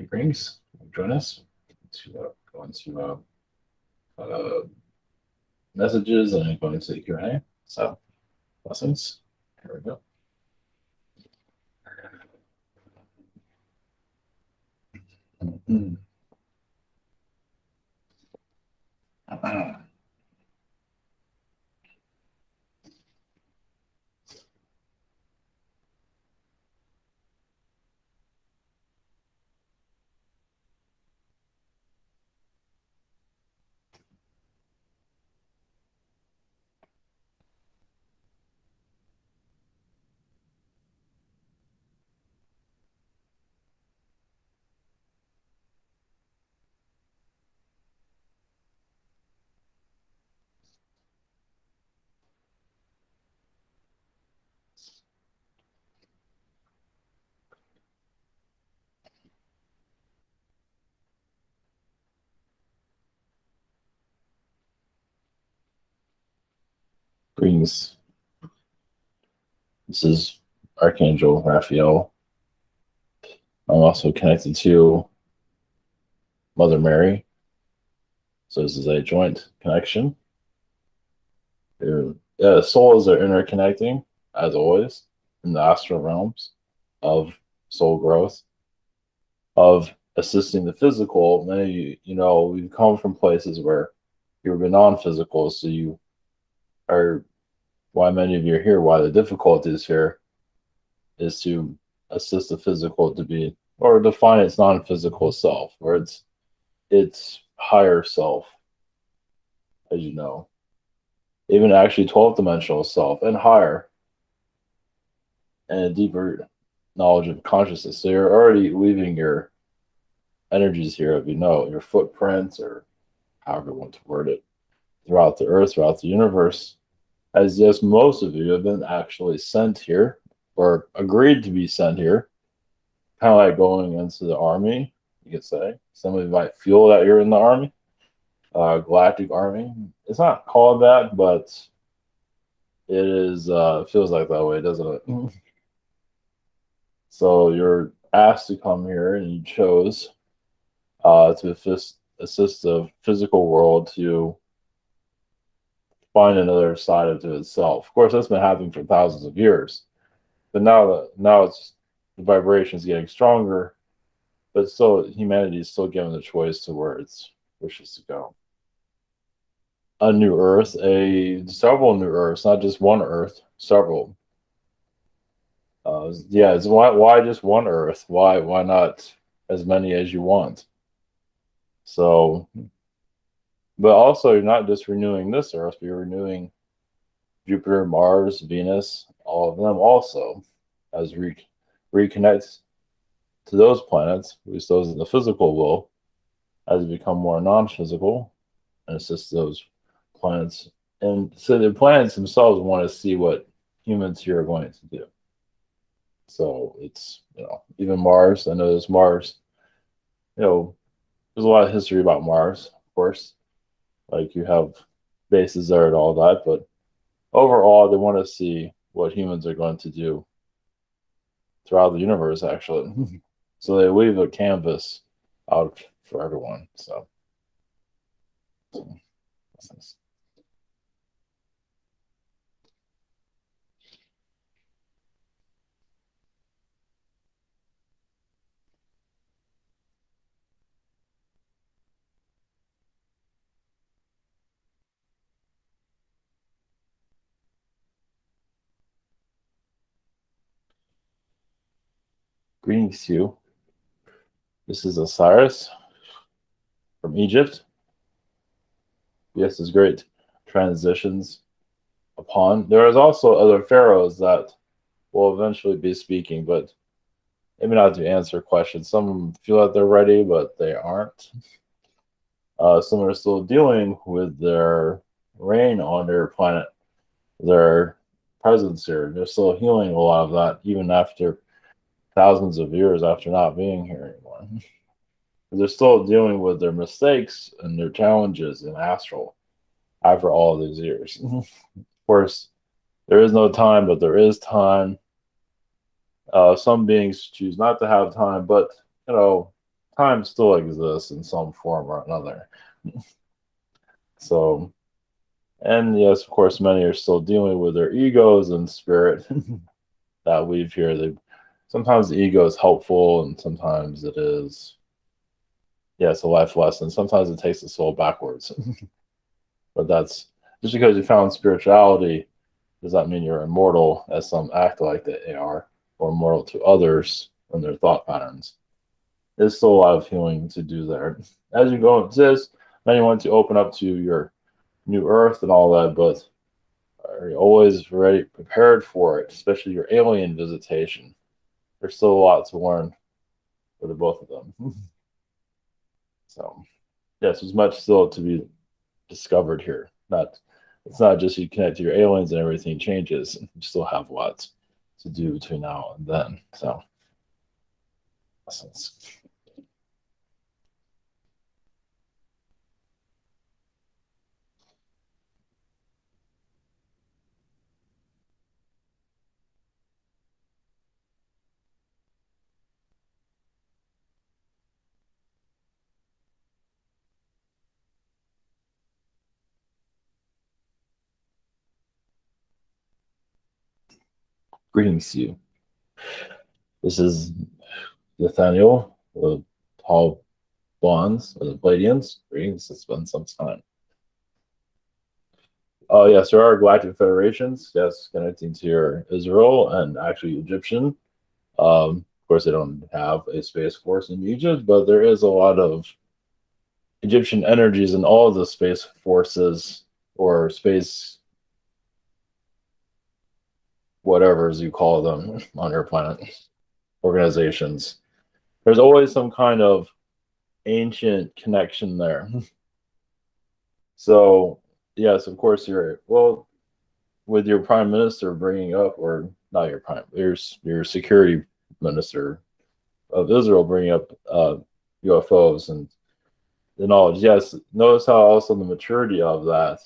greetings. Join us to go into messages and go into the Q&A. So, blessings. Here we go. Greetings. This is Archangel Raphael. I'm also connected to Mother Mary. So this is a joint connection. Souls are interconnecting, as always, in the astral realms of soul growth, of assisting the physical. Many of you, we've come from places where you've been non-physical, so you are, why many of you are here, why the difficulty is here, is to assist the physical to be, or define its non-physical self, or its higher self, as you know. Even actually 12-dimensional self and higher, and a deeper knowledge of consciousness. So you're already leaving your energies here, your footprints, or however you want to word it, throughout the earth, throughout the universe, as yes, most of you have been actually sent here, or agreed to be sent here, kind of like going into the army, you could say. Some of you might feel that you're in the army, Galactic Army. It's not called that, but it is. It feels like that way, doesn't it? So you're asked to come here, and you chose to assist the physical world to find another side of itself. Of course, that's been happening for thousands of years, but now it's the vibration is getting stronger, but still humanity is still given the choice to where it wishes to go. A new Earth, several new Earths, not just one Earth, several. It's why just one Earth? Why not as many as you want? So, but also you're not just renewing this Earth, but you're renewing Jupiter, Mars, Venus, all of them also, as reconnect to those planets, at least those in the physical will, as they become more non-physical, and assist those planets. And so the planets themselves want to see what humans here are going to do. So it's, even Mars, I know there's Mars, there's a lot of history about Mars, of course. Like you have bases there and all that, but overall they want to see what humans are going to do throughout the universe, actually. So they leave a canvas out for everyone. So that's nice. Greetings to you. This is Osiris from Egypt. Yes, it's great transitions upon. There is also other pharaohs that will eventually be speaking, but maybe not to answer questions. Some feel like they're ready, but they aren't. Some are still dealing with their reign on their planet, their presence here. They're still healing a lot of that, even after thousands of years after not being here anymore. They're still dealing with their mistakes and their challenges in astral after all these years. Of course, there is no time, but there is time. Some beings choose not to have time, but time still exists in some form or another. So, and yes, of course, many are still dealing with their egos and spirit that we've here. Sometimes the ego is helpful, and sometimes it is, it's a life lesson. Sometimes it takes the soul backwards. But that's just because you found spirituality does that mean you're immortal, as some act like they are, or immortal to others and their thought patterns. There's still a lot of healing to do there. As you go into this, then you want to open up to your new earth and all that, but are you always ready, prepared for it, especially your alien visitation? There's still a lot to learn for the both of them. So, yes, there's much still to be discovered here. It's not just you connect to your aliens and everything changes. You still have lots to do between now and then. So, greetings to you. This is Nathaniel, the tall blondes, or the Pleiadians. Greetings, it's been some time. Oh, yes, there are galactic federations, yes, connecting to your Israel and actually Egyptian. Of course, they don't have a space force in Egypt, but there is a lot of Egyptian energies in all of the space forces or space whatever as you call them on your planet organizations. There's always some kind of ancient connection there. So yes, of course with your prime minister bringing up, or not your prime, your security minister of Israel bringing up UFOs and the knowledge. Yes, notice how also the maturity of that,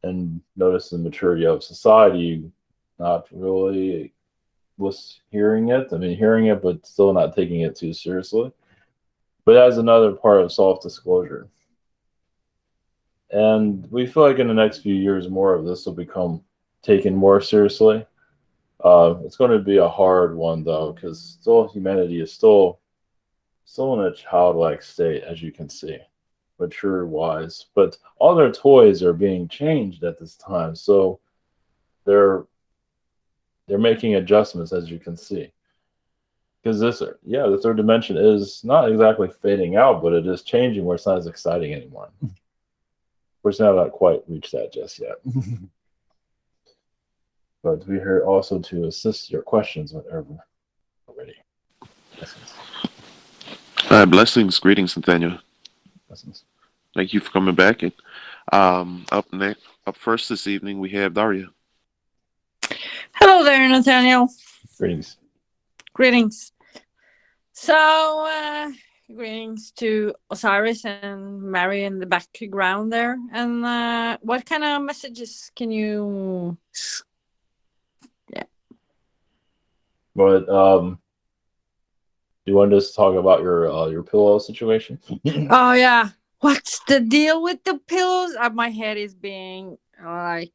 and notice the maturity of society. Not really was hearing it. I mean, hearing it, but still not taking it too seriously. But as another part of self-disclosure. And we feel like in the next few years, more of this will become taken more seriously. It's going to be a hard one, though, because still humanity is still in a childlike state, as you can see, mature wise. But all their toys are being changed at this time, so they're making adjustments, as you can see. Because the third dimension is not exactly fading out, but it is changing where it's not as exciting anymore. We're not quite reached that just yet. But we're here also to assist your questions whenever we're ready. Blessings, greetings, Nathaniel. Blessings. Thank you for coming back. And up first this evening, we have Daria. Hello there, Nathaniel. Greetings. Greetings. So, greetings to Osiris and Mary in the background there. And what kind of messages can you? Yeah. But you wanted us to talk about your pillow situation? Oh yeah. What's the deal with the pillows? My head is being like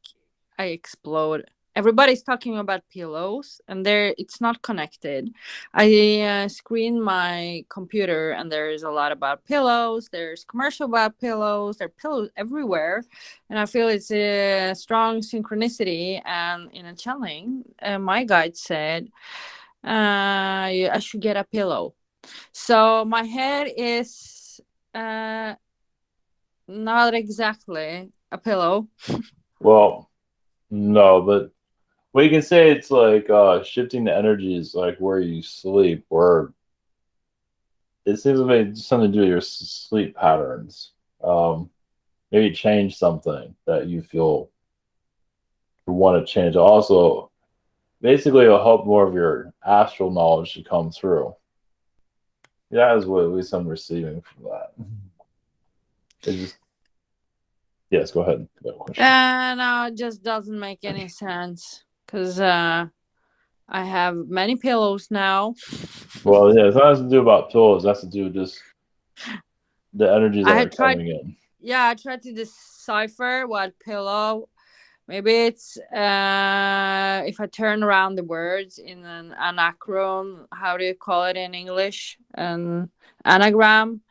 I explode. Everybody's talking about pillows, and it's not connected. I screen my computer, and there's a lot about pillows. There's commercial about pillows. There are pillows everywhere, and I feel it's a strong synchronicity. And in a channeling, my guide said I should get a pillow. So my head is not exactly a pillow. Well, no, but we can say it's like shifting the energies, like where you sleep, or it seems to be something to do with your sleep patterns. Maybe change something that you feel you want to change. Also, basically, it'll help more of your astral knowledge to come through. That is what at least I'm receiving from that. It's just, yes, go ahead. No, it just doesn't make any sense because I have many pillows now. Well, yeah, it's not has to do about pillows. It has to do with just the energies I that are had tried. coming in. Yeah, I tried to decipher what pillow. Maybe it's if I turn around the words in an anachron. How do you call it in English? An anagram.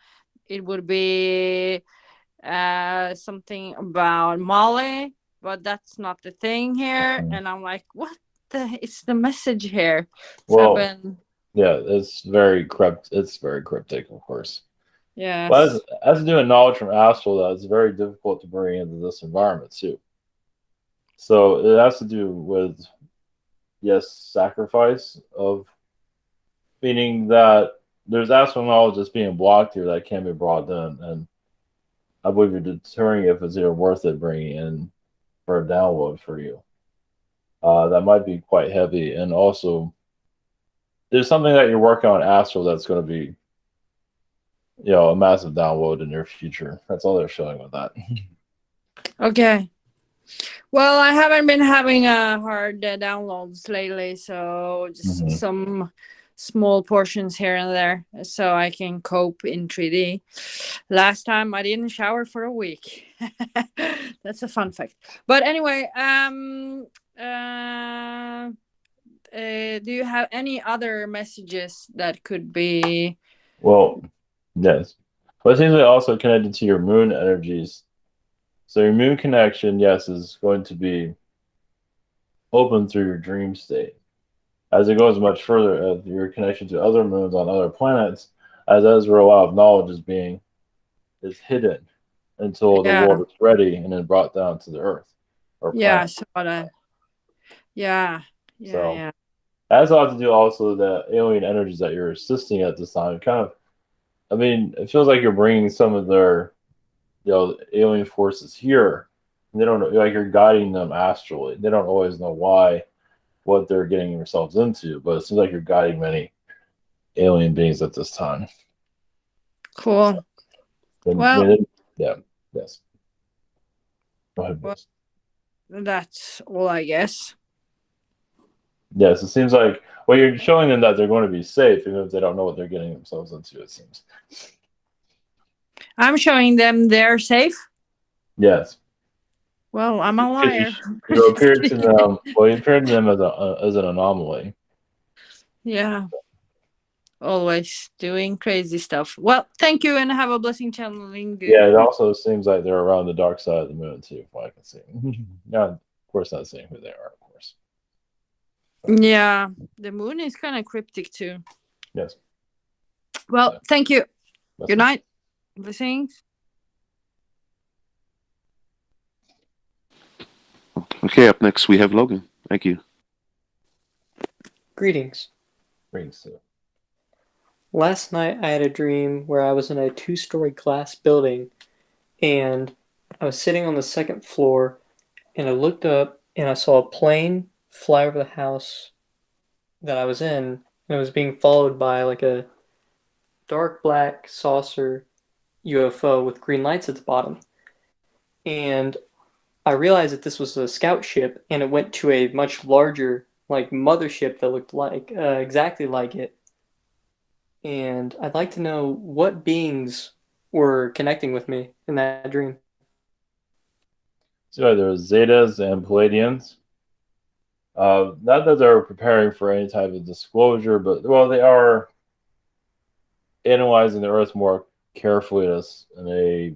It would be something about Molly, but that's not the thing here. Mhm. And I'm like, what the? It's the message here. So I've Well, been, yeah, it's very cryptic, of course. But yes, as to do with knowledge from astral, that it's very difficult to bring into this environment too. So it has to do with, yes, sacrifice of, meaning that there's astral knowledge that's being blocked here that can be brought in, and I believe you're deterring if it's even worth it bringing in for a download for you. That might be quite heavy, and also there's something that you're working on astral that's going to be, a massive download in your future. That's all they're showing with that. okay. Well, I haven't been having hard downloads lately, so just Mhm. some small portions here and there, so I can cope in 3D. Last time I didn't shower for a week. That's a fun fact. But anyway, do you have any other messages that could be? Well, yes. But it seems like also connected to your moon energies. So your moon connection, yes, is going to be open through your dream state. As it goes much further, your connection to other moons on other planets, as where a lot of knowledge is hidden until the Yeah, world is ready and then brought down to the Earth or yeah, I planet. saw that. Yeah, yeah, So yeah. that's a lot to do also the alien energies that you're assisting at this time. Kind of, I mean, it feels like you're bringing some of their, alien forces here. And they don't know, like you're guiding them astrally. They don't always know why, what they're getting themselves into, but it seems like you're guiding many alien beings at this time. Cool. And, I Well, mean, yeah, yes. Go ahead, well, please. that's all, I guess. Yes, it seems like, well, you're showing them that they're going to be safe, even if they don't know what they're getting themselves into. It seems. I'm showing them they're safe. Yes. Well, I'm a Because liar. you Just appear to kidding. them, well, you appear to them as an anomaly. Yeah, always doing crazy stuff. Well, thank you and have a blessing channeling. Yeah, it Good. also seems like they're around the dark side of the moon too, from what I can see. Yeah, of course, not saying who they are, of course. Yeah, the moon is kind of cryptic too. Yes. Well, Yeah. thank you. That's Good night. Blessings. Okay, up next we have Logan. Thank you. Greetings. rings too. Last night I had a dream where I was in a 2-story glass building and I was sitting on the second floor and I looked up and I saw a plane fly over the house that I was in and it was being followed by like a dark black saucer UFO with green lights at the bottom. And I realized that this was a scout ship and it went to a much larger like mothership that looked like exactly like it. And I'd like to know what beings were connecting with me in that dream. So there's Zetas and Pleiadians. Not that they're preparing for any type of disclosure, but well, they are analyzing the Earth more carefully in a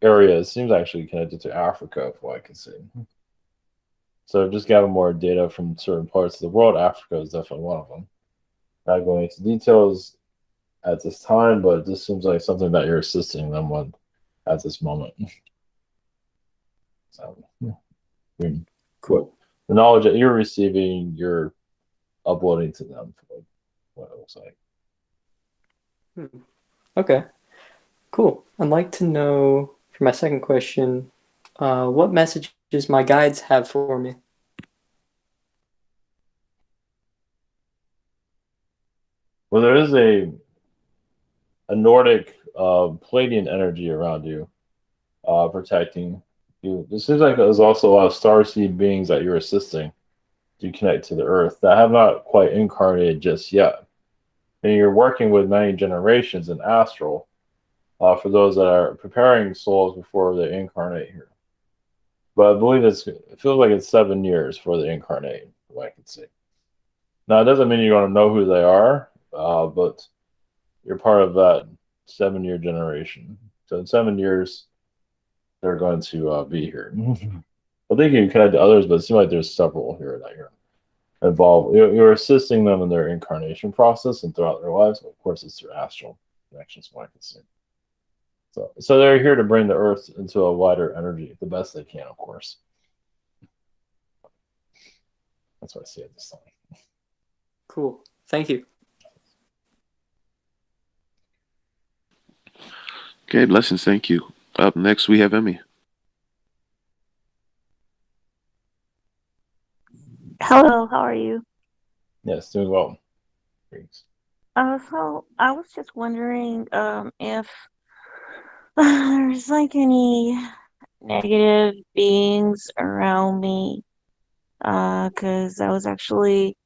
area. It seems actually connected to Africa, from what I can see. So just gathering more data from certain parts of the world. Africa is definitely one of them. Not going into details at this time, but this seems like something that you're assisting them with at this moment. So, yeah. Cool. The knowledge that you're receiving, you're uploading to them for what it looks like. Okay. Cool. I'd like to know, for my second question, what messages my guides have for me. Well, there is a Nordic Pleiadian energy around you, protecting you. It seems like there's also a lot of starseed beings that you're assisting to connect to the earth that have not quite incarnated just yet. And you're working with many generations in astral for those that are preparing souls before they incarnate here. But I believe it feels like it's 7 years before they incarnate, from what I can see. Now, it doesn't mean you're going to know who they are, but you're part of that 7-year generation. So in 7 years, they're going to be here. I think you can connect to others, but it seems like there's several here that you're involved. You're assisting them in their incarnation process and throughout their lives. Of course, it's through astral connections, from what I can see. So they're here to bring the earth into a wider energy, the best they can, of course. That's what I see at this time. Cool. Thank you. Okay, blessings. Thank you. Up next, we have Emmy. Hello, how are you? Yes, doing well. Thanks. So I was just wondering if there's like any negative beings around me, because I was actually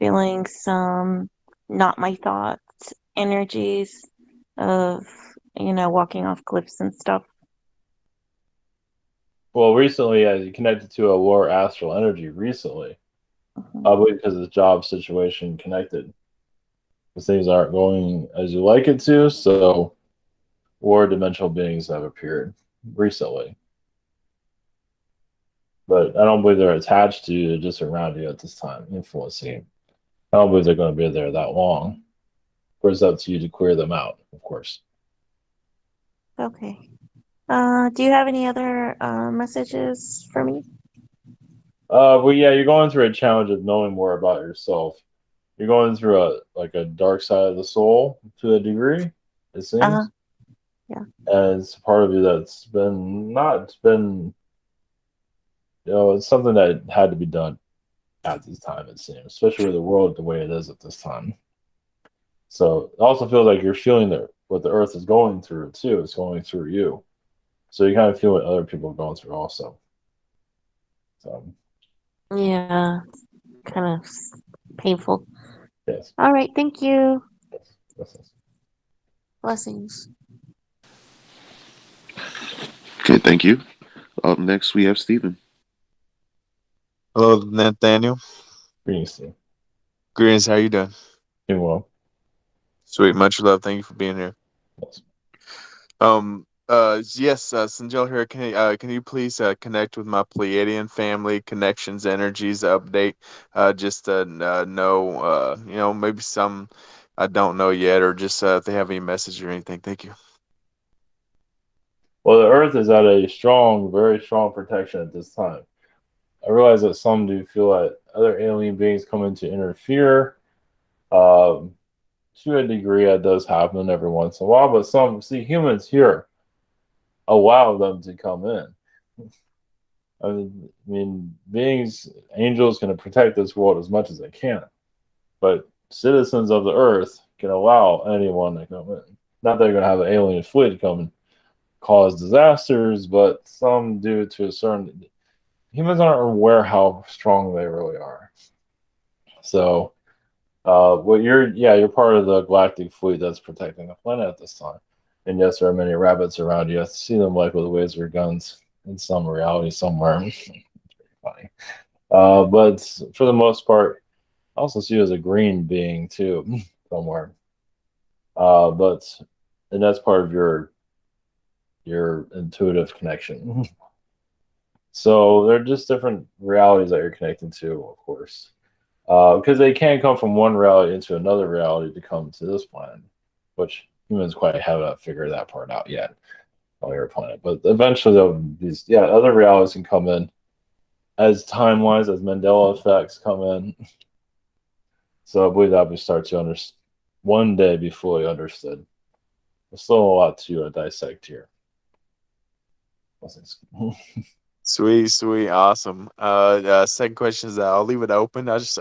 feeling some not my thoughts energies of, walking off cliffs and stuff. Well, recently, you connected to a lower astral energy recently. Mhm. Probably because of the job situation connected. Because things aren't going as you like it to, so lower dimensional beings have appeared recently. But I don't believe they're attached to you, they're just around you at this time, influencing. I don't believe they're going to be there that long. Of course, it's up to you to clear them out, of course. Okay. Do you have any other messages for me? Well, yeah, you're going through a challenge of knowing more about yourself. You're going through a dark side of the soul to a degree, it seems. Uh-huh. Yeah. And it's part of you that's been, it's something that had to be done at this time, it seems, especially with the world the way it is at this time. So it also feels like you're feeling what the earth is going through too. It's going through you. So you kind of feel what other people are going through also. So Yeah, kind of painful. yes. All right, thank you. Yes. Blessings. Okay, thank you. Up next, we have Stephen. Hello, Nathaniel. Greetings, Steve. Greetings. How you doing? Doing well. Sweet. Much love. Thank you for being here. Yes. Yes, Sinjel here. Can you please connect with my Pleiadian family connections, energies update? Just to know, maybe some I don't know yet, or just if they have any message or anything. Thank you. Well, the earth is at a strong, very strong protection at this time. I realize that some do feel that other alien beings come in to interfere. To a degree, that does happen every once in a while, but some see humans here allow them to come in. I mean, beings, angels can protect this world as much as they can, but citizens of the earth can allow anyone to come in. Not that they're going to have an alien fleet come and cause disasters, but some do to a certain. Humans aren't aware how strong they really are. So, you're part of the galactic fleet that's protecting the planet at this time. And yes, there are many rabbits around. You have to see them like with laser guns in some reality somewhere. It's pretty funny. But for the most part, I also see you as a green being too, somewhere. And that's part of your intuitive connection. So they're just different realities that you're connected to, of course. Because they can't come from one reality into another reality to come to this planet, which humans quite haven't figured that part out yet on your planet. But eventually, these other realities can come in as timelines, as Mandela effects come in. So I believe that we start to understand one day be fully understood. There's still a lot to dissect here. Sweet, awesome. Second question is I'll leave it open. I'll just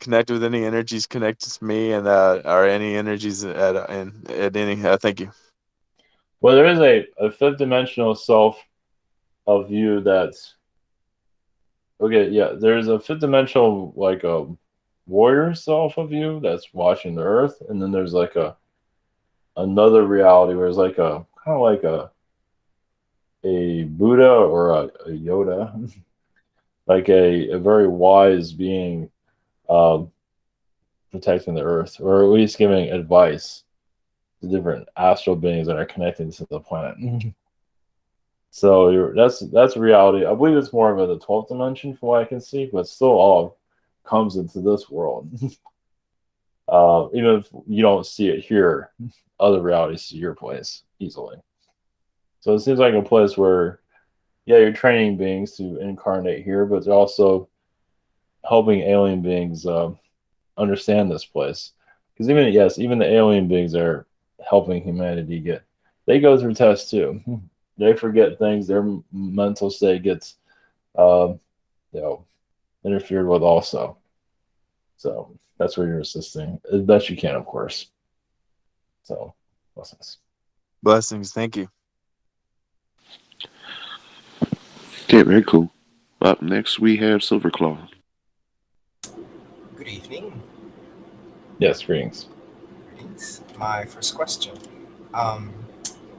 connect with any energies connected to me, and or any energies at any. Thank you. Well, there is a fifth dimensional self of you that's Okay, yeah, there's a fifth dimensional like a warrior self of you that's watching the earth, and then there's like another reality where it's like a kind of like a Buddha or a Yoda, like a very wise being um, protecting the earth, or at least giving advice to different astral beings that are connected to the planet. So that's reality. I believe it's more of the 12th dimension from what I can see, but still all comes into this world. Even if you don't see it here, other realities see your place easily. So it seems like a place where, yeah, you're training beings to incarnate here, but they're also helping alien beings understand this place. Because even the alien beings are helping humanity they go through tests too. They forget things. Their mental state gets, uh, interfered with also. So that's where you're assisting as best you can, of course. So, blessings. Blessings. Thank you. Okay, very cool. Up next, we have Silverclaw. Good evening. Yes, greetings. Greetings. My first question. Um,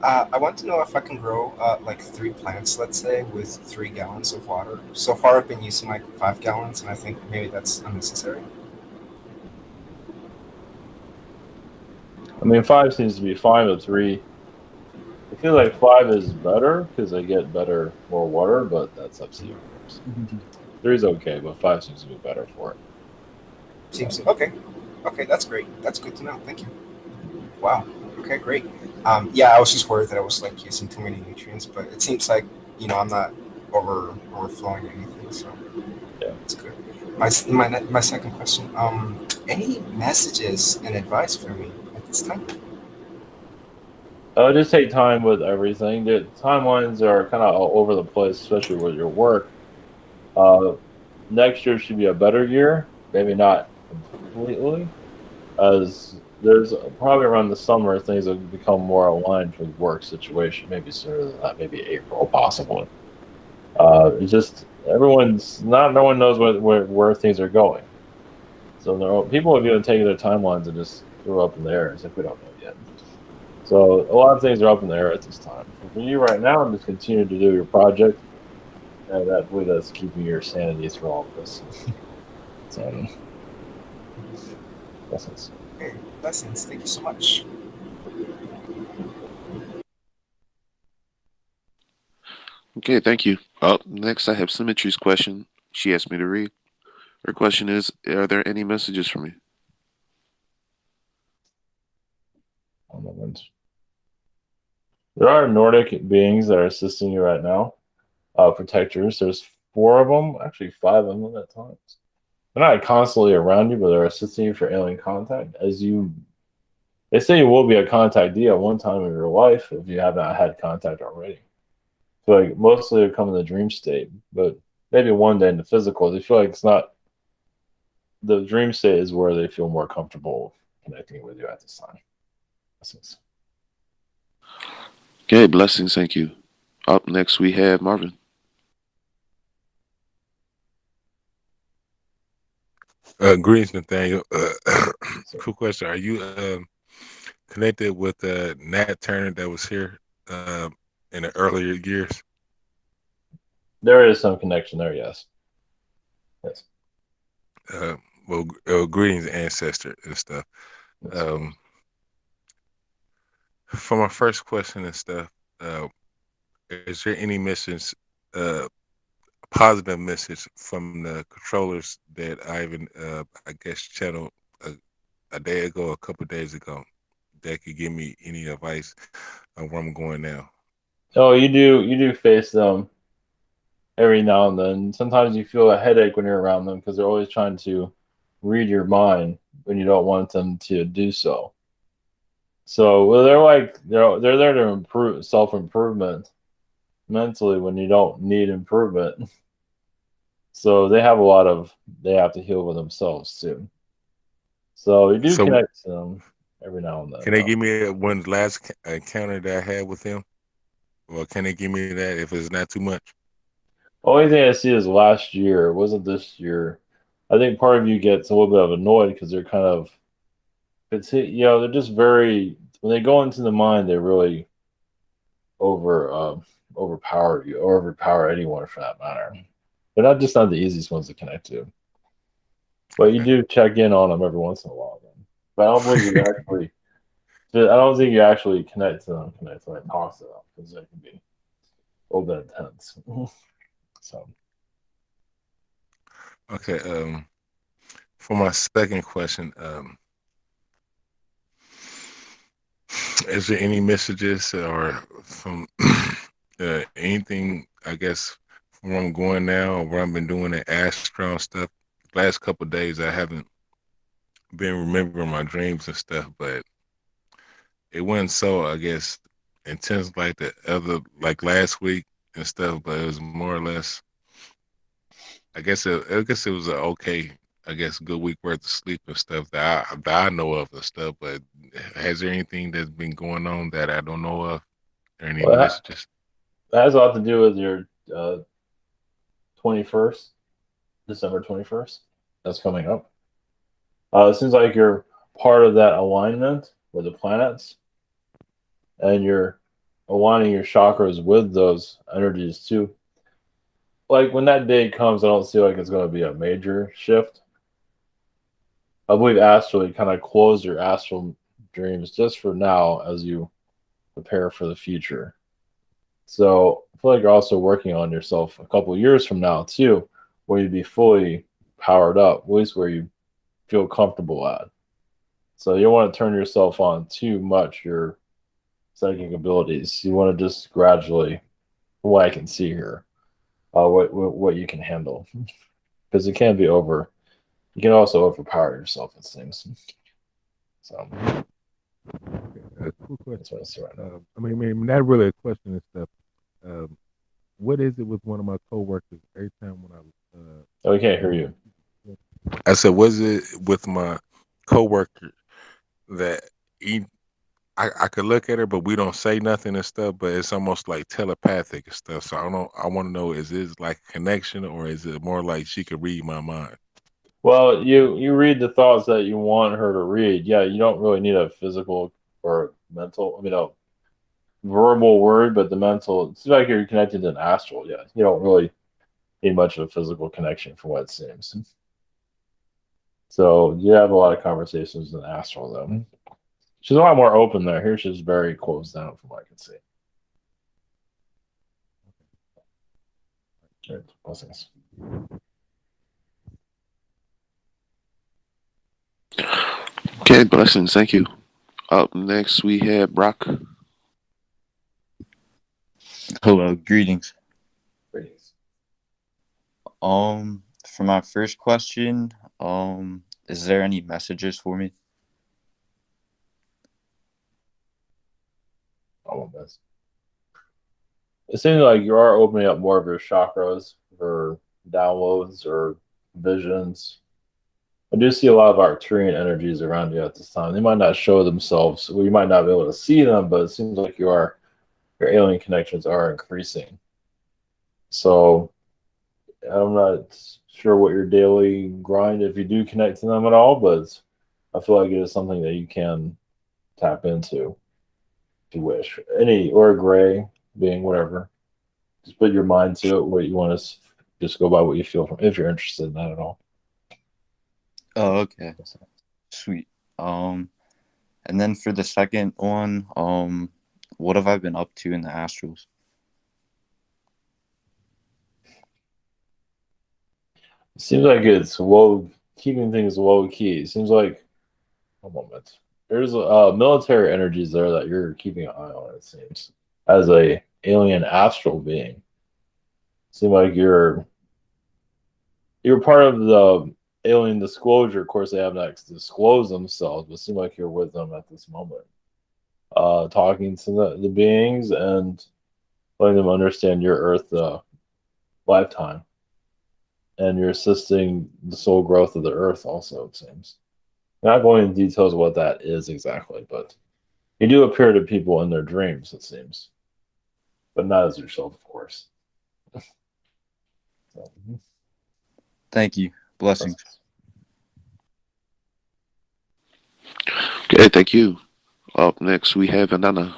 I want to know if I can grow like 3 plants, let's say, with 3 gallons of water. So far, I've been using like 5 gallons, and I think maybe that's unnecessary. I mean, 5 seems to be fine, but 3. I feel like 5 is better because they get more water, but that's up to you, of course. 3 is okay, but 5 seems to be better for it. Seems okay. Okay, that's great. That's good to know. Thank you. Wow. Okay, great. Yeah, I was just worried that I was like using too many nutrients, but it seems like I'm not overflowing anything, so Yeah. it's good. My second question. Any messages and advice for me at this time? Just take time with everything. The timelines are kind of all over the place, especially with your work. Next year should be a better year. Maybe not completely, as there's probably around the summer things will become more aligned for the work situation. Maybe sooner than that. Maybe April, possibly. It's just no one knows where things are going. So people have even taken their timelines and just threw up in the air as if we don't know yet. So a lot of things are up in the air at this time. So for you right now, just continue to do your project, and that's keeping your sanity through all of this. So, blessings. Okay, blessings. Thank you so much. Okay, thank you. Up next, I have Symmetry's question. She asked me to read. Her question is, are there any messages for me? One moment. There are Nordic beings that are assisting you right now, protectors. There's 4 of them, actually 5 of them at times. They're not constantly around you, but they're assisting you for alien contact. They say you will be a contactee at one time in your life if you have not had contact already. So like mostly they come in the dream state, but maybe one day in the physical, they feel like it's not. The dream state is where they feel more comfortable connecting with you at this time. Blessings. Okay, blessings, thank you. Up next, we have Marvin. Greetings, Nathaniel. Quick question: are you connected with Nat Turner that was here in the earlier years? There is some connection there, yes. Yes. Well, greetings, ancestor and stuff. For my first question and stuff, is there any message, positive message from the controllers that Ivan, I guess, channeled a day ago, a couple of days ago, that could give me any advice on where I'm going now? Oh, you do face them every now and then. Sometimes you feel a headache when you're around them because they're always trying to read your mind when you don't want them to do so. So well, they're there to improve self-improvement mentally when you don't need improvement. So they have they have to heal with themselves too. So you do connect to them every now and then. Can they give me one last encounter that I had with them? Or can they give me that if it's not too much? Only thing I see is last year. It wasn't this year. I think part of you gets a little bit of annoyed because they're kind of, they're just very, when they go into the mind, they really overpower you or overpower anyone for that matter. They're not the easiest ones to connect to. But you do check in on them every once in a while. Then. But I don't believe you actually. I don't think you actually connect to them. Connect to like talk to them because they can be a little bit intense. So. Okay. For my second question, is there any messages or from anything? I guess from where I'm going now or where I've been doing the astral stuff. Last couple of days, I haven't been remembering my dreams and stuff, but it wasn't so, I guess, intense like the other, like last week and stuff. But it was more or less. I guess it was a okay, I guess, good week worth of sleep and stuff that I know of and stuff. But has there anything that's been going on that I don't know of? Or any Well, messages? that has a lot to do with your 21st, December 21st. That's coming up. It seems like you're part of that alignment with the planets, and you're aligning your chakras with those energies too. Like when that day comes, I don't see like it's going to be a major shift. I believe astrally kind of close your astral dreams just for now as you prepare for the future. So I feel like you're also working on yourself a couple of years from now too, where you'd be fully powered up, at least where you feel comfortable at. So you don't want to turn yourself on too much, your psychic abilities. You want to just gradually, from what I can see here, what you can handle. Because it can be over. You can also overpower yourself, it seems. So Cool question. that's what I see right now. I mean, not really a question and stuff. What is it with one of my coworkers? Every time when Oh, we can't hear you. I said, was it with my coworker that I could look at her, but we don't say nothing and stuff, but it's almost like telepathic and stuff. So I want to know, is this like a connection or is it more like she could read my mind? Well, you read the thoughts that you want her to read. Yeah, you don't really need a physical or mental, a verbal word, but the mental, it's like you're connected to an astral. Yeah, you don't really need much of a physical connection from what it seems. So you have a lot of conversations in astral, though. She's a lot more open there. Here she's very closed down from what I can see. All right, blessings. Okay, blessings. Thank you. Up next, we have Brock. Hello, greetings. Greetings. For my first question, is there any messages for me? All of this. It seems like you are opening up more of your chakras for downloads or visions. I do see a lot of Arcturian energies around you at this time. They might not show themselves. Well, you might not be able to see them, but it seems like your alien connections are increasing. So I'm not sure what your daily grind, if you do connect to them at all, but I feel like it is something that you can tap into if you wish. Any or gray being whatever. Just put your mind to it, what you want to just go by what you feel from, if you're interested in that at all. Oh, okay. Sweet. And then for the second one, what have I been up to in the astrals? It seems like it's low, keeping things low key. It seems like, a moment. There's military energies there that you're keeping an eye on, it seems, as a alien astral being. Seem like you're part of the alien disclosure. Of course, they have not disclosed themselves, but it seems like you're with them at this moment, talking to the beings and letting them understand your Earth lifetime, and you're assisting the soul growth of the Earth. Also, it seems. Not going into details of what that is exactly, but you do appear to people in their dreams, it seems, but not as yourself, of course. So, Thank you. Blessings. Okay, thank you. Up next, we have Anana.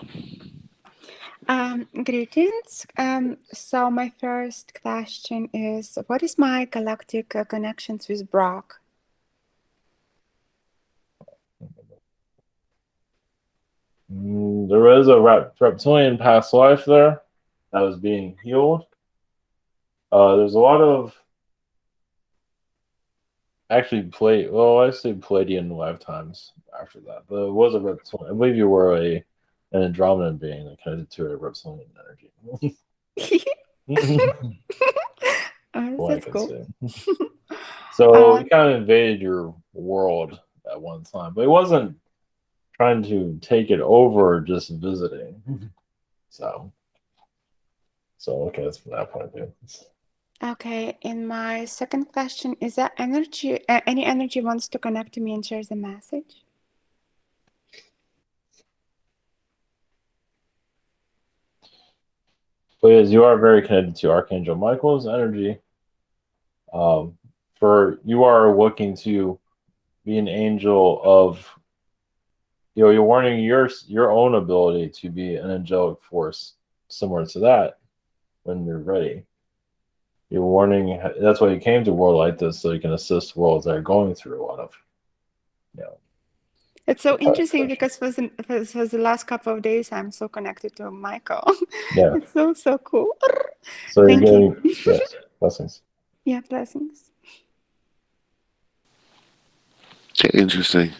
Greetings. So my first question is, what is my galactic connections with Brock? there is a reptilian past life there that was being healed. There's a lot of actually I say Pleiadian lifetimes after that, but it was a reptilian. I believe you were an Andromedan being that connected to a reptilian energy. That's cool. So he kind of invaded your world at one time, but he wasn't trying to take it over, just visiting. So okay, that's from that point of view. Okay, and my second question is that energy, any energy wants to connect to me and share the message? But as you are very connected to Archangel Michael's energy, for you are looking to be an angel of, you're warning your own ability to be an angelic force similar to that when you're ready. You're warning, that's why you came to a world like this, so you can assist worlds that are going through a lot of, It's so interesting because for the last couple of days, I'm so connected to Michael. Yeah. It's so cool. So Thank you're getting, you. yes, blessings. Yeah, blessings. Okay, interesting.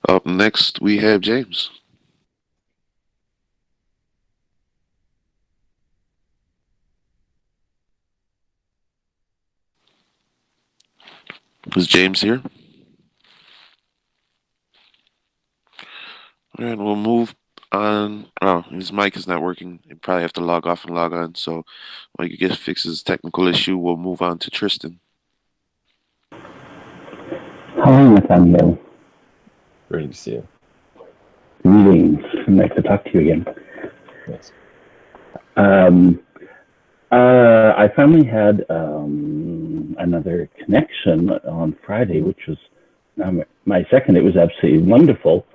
Up next, we have James. Is James here? All right, we'll move on. Oh, his mic is not working. You probably have to log off and log on. So when you get fixes technical issue, we'll move on to Tristan. Hi, Nathaniel. Great to see you. Greetings. Nice to talk to you again. Yes. I finally had another connection on Friday, which was my second. It was absolutely wonderful.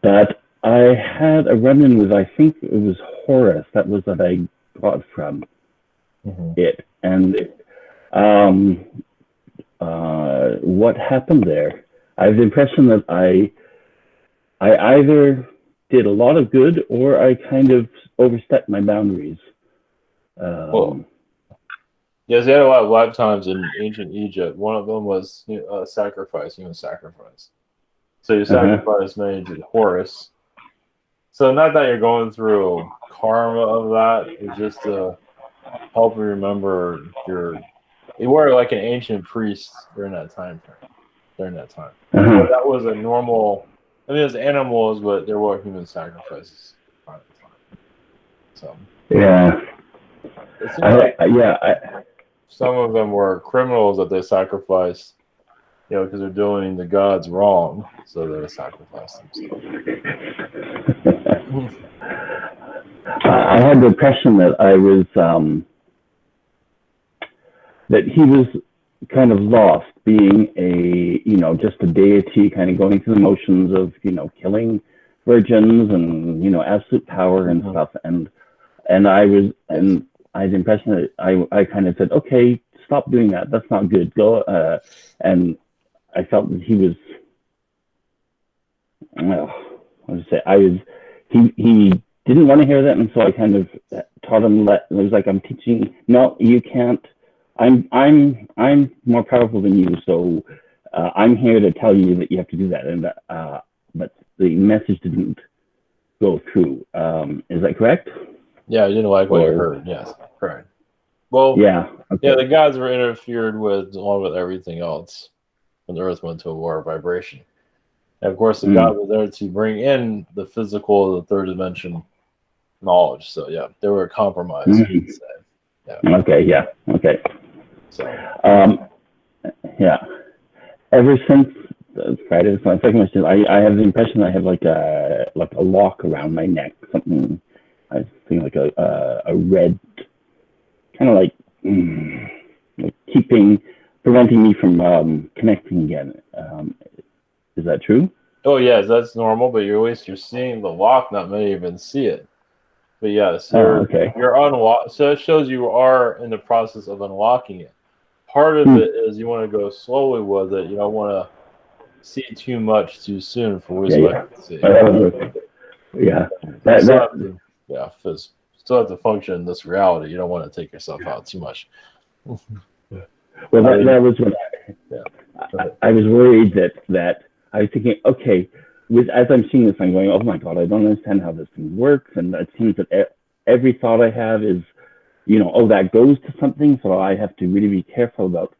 But I had a run-in with, I think it was Horus. That was that I got from it. And what happened there? I have the impression that I either did a lot of good or I kind of overstepped my boundaries. Yes, they had a lot of lifetimes in ancient Egypt. One of them was sacrifice, human sacrifice. So you sacrifice many to Horus. So not that you're going through karma of that, it's just to help you remember you were like an ancient priest during that time frame. During that time. But that was a normal, I mean, it was animals, but there were human sacrifices at the time. So yeah. It seems like some of them were criminals that they sacrificed, because they're doing the gods wrong, so they sacrifice themselves. I had the impression that I was, that he was kind of lost, being just a deity, kind of going through the motions of, killing virgins and, absolute power and stuff. And I was, and I had the impression that I kind of said, okay, stop doing that. That's not good. Go. And I felt that he was, he didn't want to hear that. And so I kind of taught him it was like, I'm teaching, no, you can't. I'm more powerful than you. So I'm here to tell you that you have to do that. And, but the message didn't go through. Is that correct? Yeah, you didn't like what you heard. Yes, correct. Well, the gods were interfered with along with everything else when the earth went to a lower vibration. And of course, the god was there to bring in the physical, the third dimension knowledge. So yeah, they were compromised. You could say. Yeah. Okay. So. Ever since Friday, this my second question. I have the impression I have like a lock around my neck, something. I think like a red kind of like, preventing me from connecting again. Is that true? Oh yeah, that's normal, but you're seeing the lock. Not many even see it. But yes, okay. you're unlock. So it shows you are in the process of unlocking it. Part of it is you want to go slowly with it. You don't want to see too much too soon for what you to see. Yeah. Still have to function in this reality. You don't want to take yourself out too much. Well, that was what I was worried that I was thinking, okay, as I'm seeing this, I'm going, oh my God, I don't understand how this thing works. And it seems that every thought I have is, that goes to something. So I have to really be careful about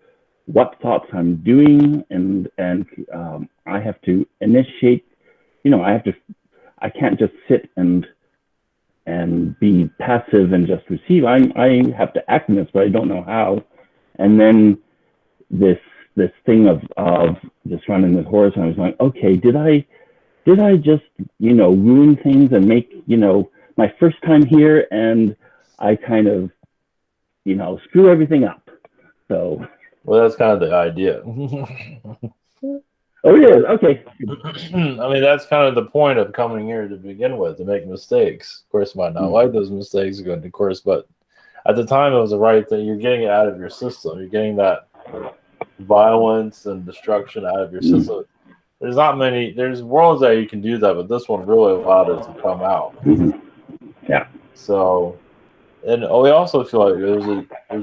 what thoughts I'm doing. And I have to initiate, I can't just sit and be passive and just receive. I have to act in this, but I don't know how. And then this thing of just running with horse, and I was going, okay, did I just ruin things and make my first time here, and I kind of screw everything up. So well, that's kind of the idea. Oh yeah, okay. I mean, that's kind of the point of coming here to begin with, to make mistakes. Of course, you might not like those mistakes, of course, but at the time it was the right thing. You're getting it out of your system. You're getting that violence and destruction out of your system. There's not many. There's worlds that you can do that, but this one really allowed it to come out. Yeah. So, and we also feel like there's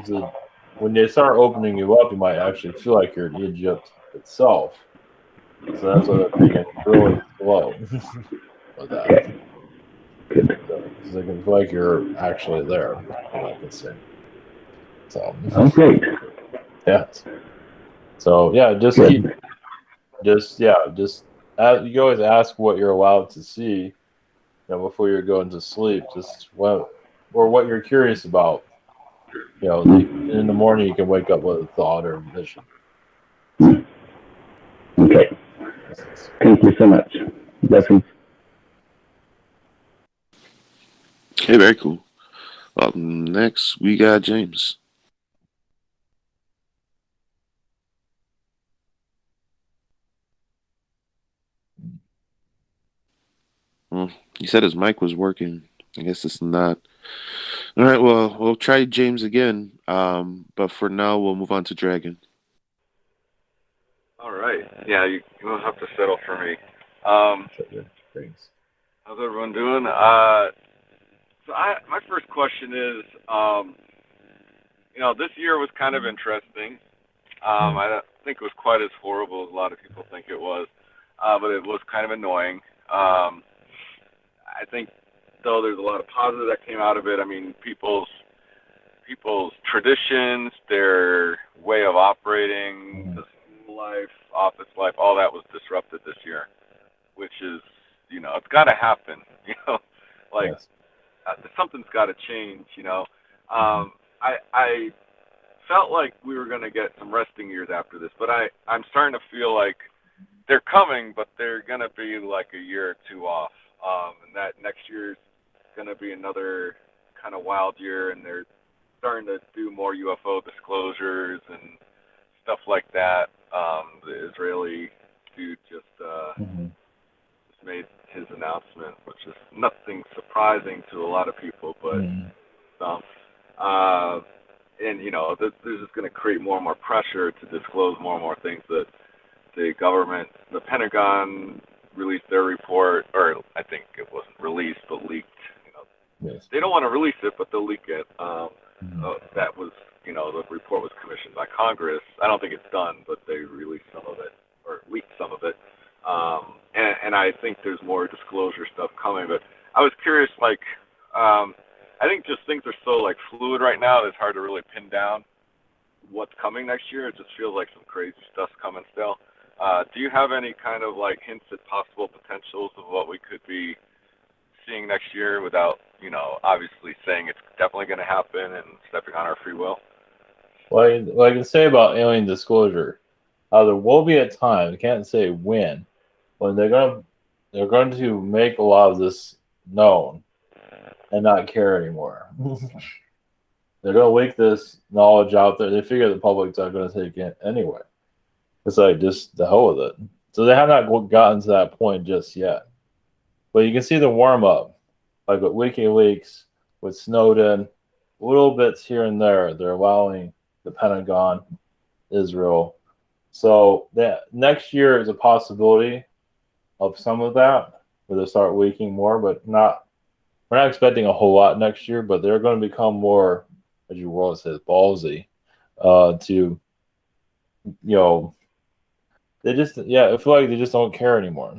a when they start opening you up, you might actually feel like you're in Egypt itself. So that's why they're making it really slow with that. Okay. Good. So they can feel like you're actually there, I can say. So. Oh, great. Yeah. So yeah, just Good. keep. You always ask what you're allowed to see, before you're going to sleep. Just what you're curious about. In the morning you can wake up with a thought or vision. Okay. Thank you so much. Blessings. Okay, very cool. Up next, we got James. Well, he said his mic was working. I guess it's not. All right, well, we'll try James again. But for now, we'll move on to Dragon. All right. Yeah, you will have to settle for me. Thanks. How's everyone doing? So my first question is, this year was kind of interesting. I don't think it was quite as horrible as a lot of people think it was, but it was kind of annoying. I think, though, there's a lot of positive that came out of it. I mean, people's traditions, their way of operating, the school life, office life, all that was disrupted this year, which is, it's got to happen. Yes. Something's got to change. I felt like we were going to get some resting years after this, but I'm starting to feel like they're coming, but they're going to be like a year or two off. And that next year's going to be another kind of wild year, and they're starting to do more UFO disclosures and stuff like that. The Israeli dude just made his announcement, which is nothing surprising to a lot of people, but this is going to create more and more pressure to disclose more and more things that the government, the Pentagon, released their report, or I think it wasn't released, but leaked. Yes. They don't want to release it, but they'll leak it. That was, the report was commissioned by Congress. I don't think it's done, but they released some of it, or leaked some of it. And I think there's more disclosure stuff coming. But I was curious, I think just things are so fluid right now that it's hard to really pin down what's coming next year. It just feels like some crazy stuff's coming still. Do you have any kind of hints at possible potentials of what we could be seeing next year without, obviously saying it's definitely going to happen and stepping on our free will? Well, I can say about alien disclosure, there will be a time, I can't say when they're going to make a lot of this known and not care anymore. they're going to leak this knowledge out there. They figure the public's not going to take it anyway. It's like, just the hell with it. So they have not gotten to that point just yet. But you can see the warm-up, like with WikiLeaks, with Snowden, little bits here and there. They're allowing the Pentagon, Israel. So that next year is a possibility of some of that, where they start leaking more, but not. We're not expecting a whole lot next year, but they're going to become more, as you will say, ballsy, to, they just, I feel like they just don't care anymore.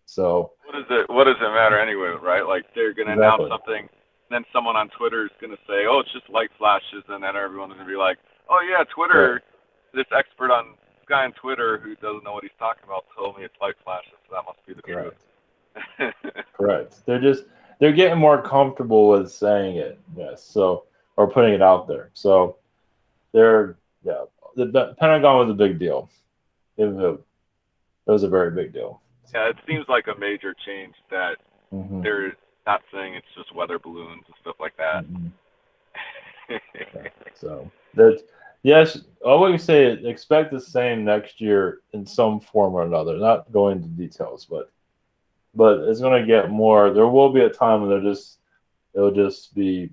So what does it matter anyway, right? Like, they're going to announce something, and then someone on Twitter is going to say, oh, it's just light flashes, and then everyone's going to be like, oh yeah, Twitter, this guy on Twitter who doesn't know what he's talking about told me it's light flashes, so that must be the truth. Correct. They're getting more comfortable with saying it, yes. So, or putting it out there. So the Pentagon was a big deal. It was a very big deal. Yeah, it seems like a major change that they're not saying it's just weather balloons and stuff like that. So that, yes, I would say expect the same next year in some form or another. Not going into details, but it's going to get more. There will be a time when it'll just be,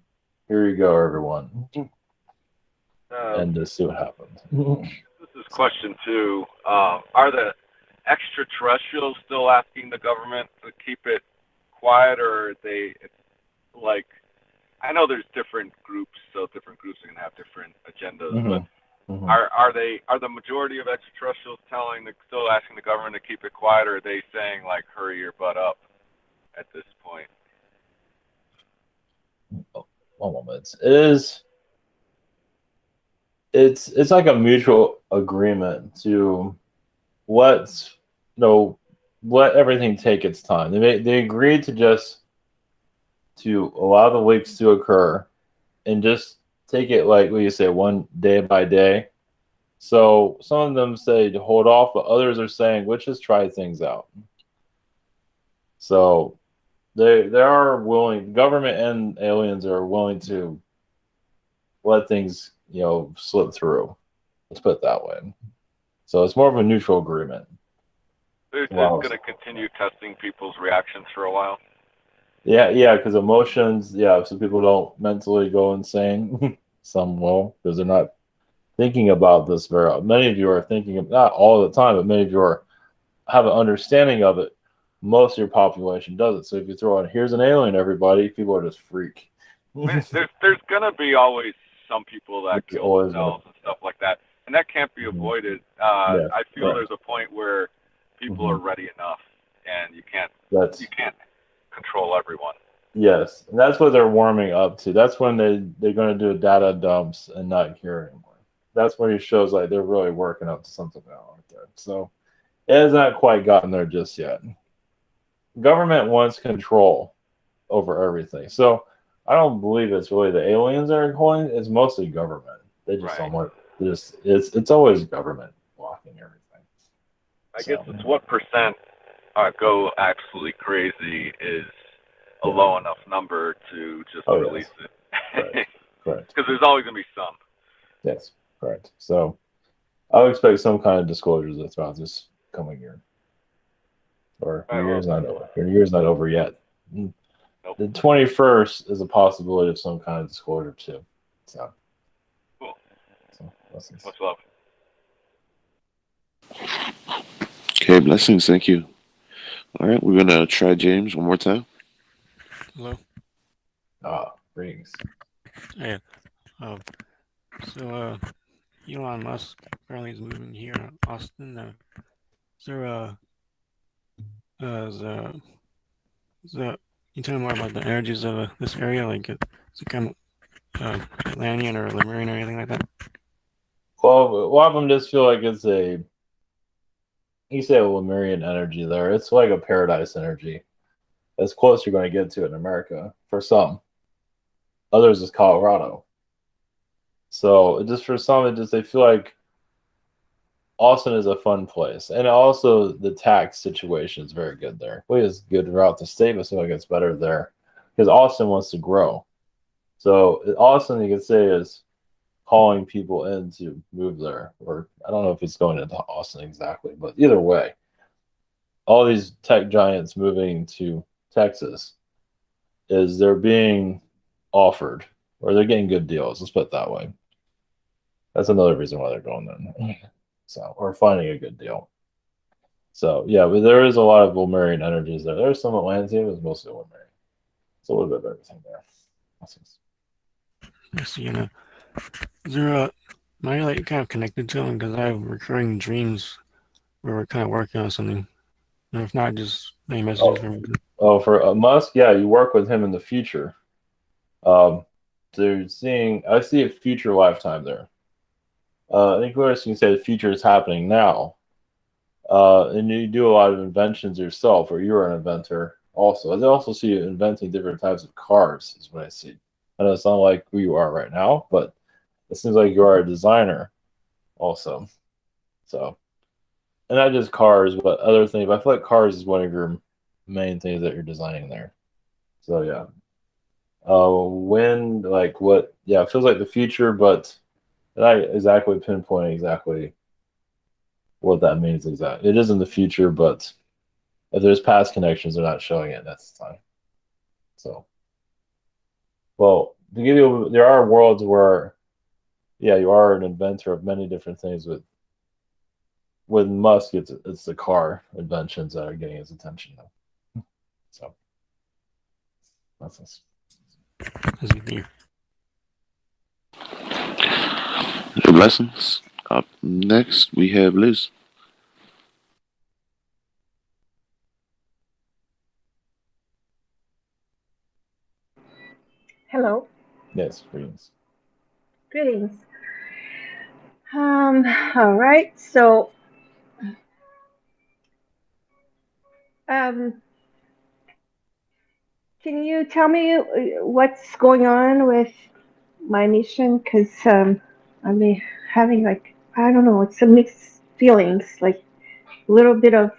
here you go, everyone, and just see what happens. This is question 2. Are the extraterrestrials still asking the government to keep it quiet, or are they, like, I know there's different groups, so different groups are going to have different agendas, but are the majority of extraterrestrials still asking the government to keep it quiet, or are they saying, like, hurry your butt up at this point? One moment. It's like a mutual agreement to let everything take its time. They agreed to allow the leaks to occur and just take it, like what you say, one day by day. So some of them say to hold off, but others are saying, let's just try things out. So they are willing, government and aliens are willing to let things, slip through. Let's put it that way. So it's more of a neutral agreement. They're just going to continue testing people's reactions for a while. Yeah, because emotions, so people don't mentally go insane. Some will, because they're not thinking about this very. Many of you are thinking, not all the time, but many of you have an understanding of it. Most of your population doesn't. So if you throw in, here's an alien, everybody, people are just freak. There's going to be always some people that kill themselves and stuff like that, and that can't be avoided. I feel there's a point where people are ready enough, and you can't control everyone. Yes, and that's what they're warming up to. That's when they're going to do data dumps and not care anymore. That's when it shows like they're really working up to something like that. So it has not quite gotten there just yet. Government wants control over everything. So I don't believe it's really the aliens that are holding. It's mostly government. They just don't want it's always government blocking everything. I guess it's what percent go absolutely crazy is a low enough number to just release it. Correct. Because there's always going to be some. Yes, correct. So I would expect some kind of disclosures throughout this coming year. Or your year's not over. Your year's not over yet. Nope. The 21st is a possibility of some kind of disclosure too. So cool. So, blessings. Much love. Okay, blessings. Thank you. All right, we're gonna try James one more time. Hello. Greetings. Yeah. So Elon Musk apparently is moving here in Austin. Is there you tell me more about the energies of this area? Like, is it kind of Pleiadian or Lemurian or anything like that? Well, a lot of them just feel like it's you say a Lemurian energy there. It's like a paradise energy. As close you're going to get to it in America for some. Others is Colorado. So just for some, they feel like Austin is a fun place. And also the tax situation is very good there. It is good throughout the state, but I feel like it's better there. Because Austin wants to grow. So Austin, you could say, is calling people in to move there. Or I don't know if it's going into Austin exactly, but either way, all these tech giants moving to Texas is they're being offered, or they're getting good deals. Let's put it that way. That's another reason why they're going there. So, or finding a good deal. So yeah, but there is a lot of Lemurian energies there. There's some Atlantean, but mostly Lemurian. It's a little bit of everything there. I see. Is there am I like kind of connected to him because I have recurring dreams where we're kind of working on something? And if not, just any messages from me. Oh, for Musk, yeah, you work with him in the future. They're seeing, I see a future lifetime there. I think what you can say the future is happening now. And you do a lot of inventions yourself, or you're an inventor also. I also see you inventing different types of cars, is what I see. I know it's not like who you are right now, but it seems like you are a designer also. So, and not just cars, but other things. But I feel like cars is one of your main things that you're designing there. So, yeah. When, like, what, yeah, it feels like the future, but not exactly pinpointing exactly what that means exactly. It is in the future, but if there's past connections, they're not showing it. That's the time. So, well, to give you, there are worlds where, yeah, you are an inventor of many different things. With Musk, it's the car inventions that are getting his attention, though. So, that's this. Blessings. Up next, we have Liz. Hello. Yes, greetings. Greetings. All right. So, can you tell me what's going on with my mission? Because I've been having like, I don't know, it's a mixed feelings, like a little bit of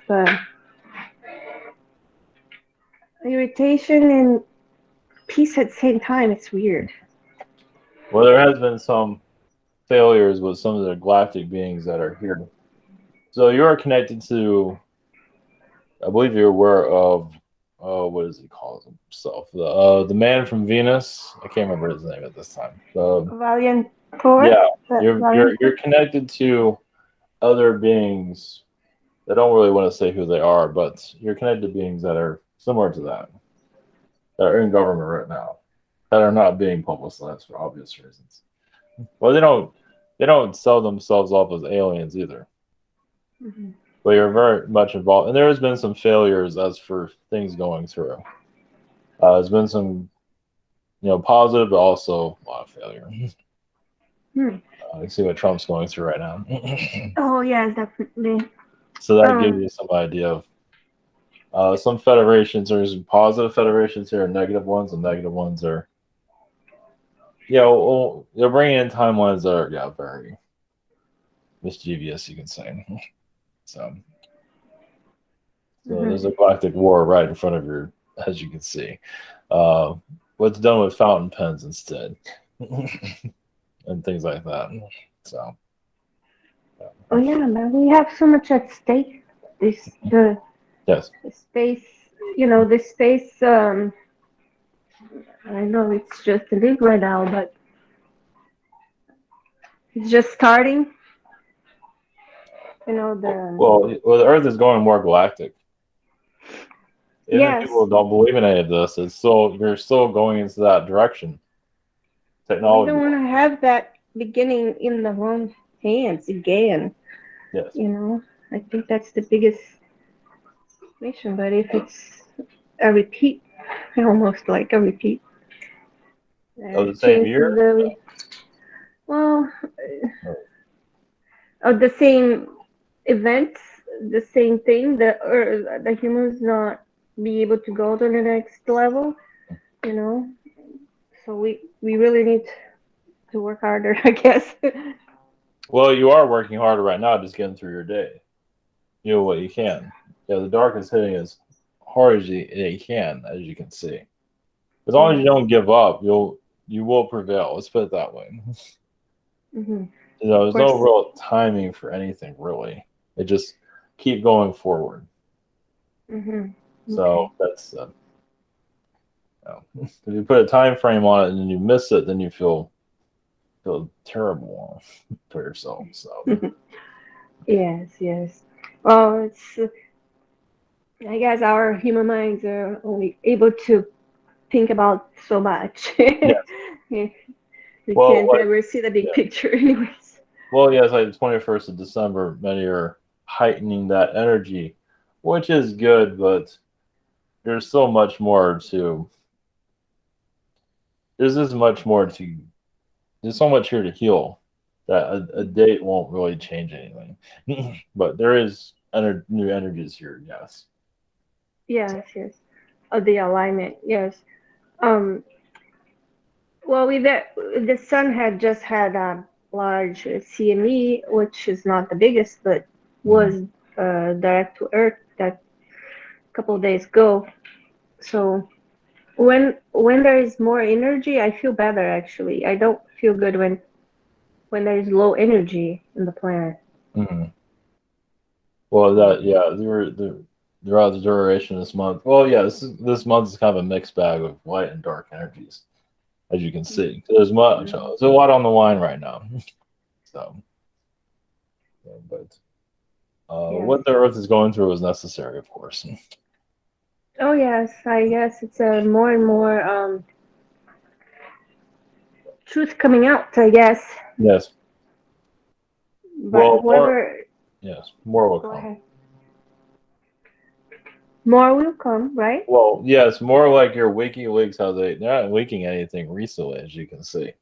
irritation and peace at the same time. It's weird. Well, there has been some failures with some of the galactic beings that are here. So you are connected to, I believe you're aware of, what does he call himself? The man from Venus. I can't remember his name at this time. Valiant Four? Yeah, Valiant you're connected to other beings. I don't really want to say who they are, but you're connected to beings that are similar to that are in government right now, that are not being publicized for obvious reasons. Well, they don't sell themselves off as aliens either. Mm-hmm. But you're very much involved, and there has been some failures as for things going through. There's been some, positive, but also a lot of failure. You see what Trump's going through right now. Oh yeah, definitely. So that gives you some idea of some federations. There's positive federations here, and negative ones. And negative ones are, they're bringing in timelines that are very mischievous, you can say. So there's a galactic war right in front of you, as you can see. What's done with fountain pens instead, and things like that. So. Oh yeah, man, we have so much at stake. Yes. The space, the space. I know it's just a league right now, but it's just starting. Well, the Earth is going more galactic. Even if people don't believe in any of this, you're still going into that direction. Technology. We don't want to have that beginning in the wrong hands again. Yes. I think that's the biggest mission. But if it's a repeat, almost like a repeat. Of the same year? Well, of the same events, the same thing. The humans not be able to go to the next level. So we really need to work harder, I guess. Well, you are working harder right now, just getting through your day. You know what you can. The dark is hitting as hard as you can, as you can see. As long as you don't give up, you will prevail. Let's put it that way. Mm-hmm. There's no real timing for anything really. It just keep going forward. Mm-hmm. So that's if you put a time frame on it and then you miss it, then you feel terrible for yourself. So Yes, yes. Well, it's I guess our human minds are only able to think about so much. yes. We Well, can't like, ever see the big picture, anyways. well, yes, like the 21st of December, many are heightening that energy, which is good, but there's so much more to. There's so much here to heal that a date won't really change anything. But there is new energies here, yes. Yes, yes. Of the alignment, yes. Um, well, the sun had just had a large CME, which is not the biggest, but was direct to Earth that couple of days ago. So when there is more energy, I feel better actually. I don't feel good when there is low energy in the planet. Mm-hmm. Well, throughout the duration of this month. Well, yeah, this month is kind of a mixed bag of light and dark energies, as you can see. There's a lot on the line right now. So, but what the Earth is going through is necessary, of course. Oh yes, I guess it's more and more truth coming out, I guess. Yes. But whoever. More will Go come. ahead. More will come, right? Well, yes, more like your WikiLeaks, they're not leaking anything recently, as you can see.